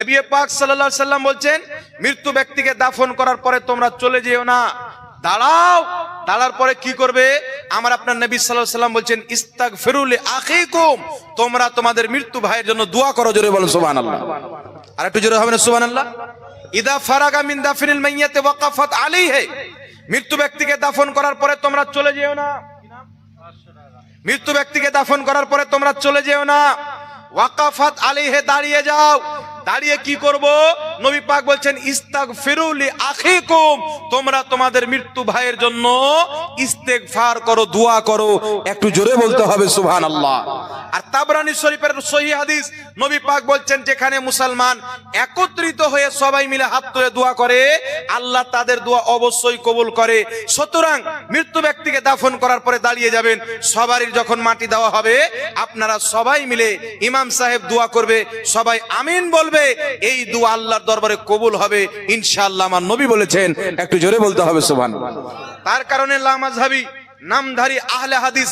নবী পাক সাল্লাল্লাহু আলাইহি সাল্লাম বলছেন মৃত্যু ব্যক্তিকে দাফন করার পরে তোমরা চলে যেও না, দাঁড়াও। দাঁড়ার পরে কি করবে? আমার আপনার নবী সাল্লাল্লাহু আলাইহি সাল্লাম বলছেন ইস্তাগফিরু লিআখিকুম, তোমরা তোমাদের মৃত্যু ভাইয়ের জন্য দোয়া করো। জোরে বলো সুবহানাল্লাহ। আর একটু জোরে হবে না সুবহানাল্লাহ? ইদা ফারাগা মিন দাফনিল মাইয়াতি ওয়াকাফাত আলাইহি, মৃত্যু ব্যক্তিকে দাফন করার পরে তোমরা চলে যেও না, মৃত্যু ব্যক্তিকে দাফন করার পরে তোমরা চলে যেও না, ওয়াকাফাত আলাইহি, দাঁড়িয়ে যাও। দাঁড়িয়ে কি করব? নবী পাক বলছেন ইস্তাগফিরু লিআখিকুম, তোমরা তোমাদের মৃত্যু ভাইয়ের জন্য ইস্তেগফার করো, দোয়া করো। একটু জোরে বলতে হবে সুবহানাল্লাহ। আর তাবরানী শরীফের সহিহ হাদিস, নবী পাক বলছেন যেখানে মুসলমান একত্রিত হয়ে সবাই মিলে হাত তুলে দোয়া করে, আল্লাহ তাদের দোয়া অবশ্যই কবুল করে। সুতরাং মৃত্যু ব্যক্তিকে দাফন করার পরে দাঁড়িয়ে যাবেন, সবারই যখন মাটি দেওয়া হবে আপনারা সবাই মিলে ইমাম সাহেব দোয়া করবে, সবাই আমিন বলবে, এই দোয়া আল্লাহর দরবারে কবুল হবে ইনশাআল্লাহ। আমার নবী বলেছেন, একটু জোরে বলতে হবে সুবহানাল্লাহ। তার কারণে লা মাযহাবী নামধারী আহলে হাদিস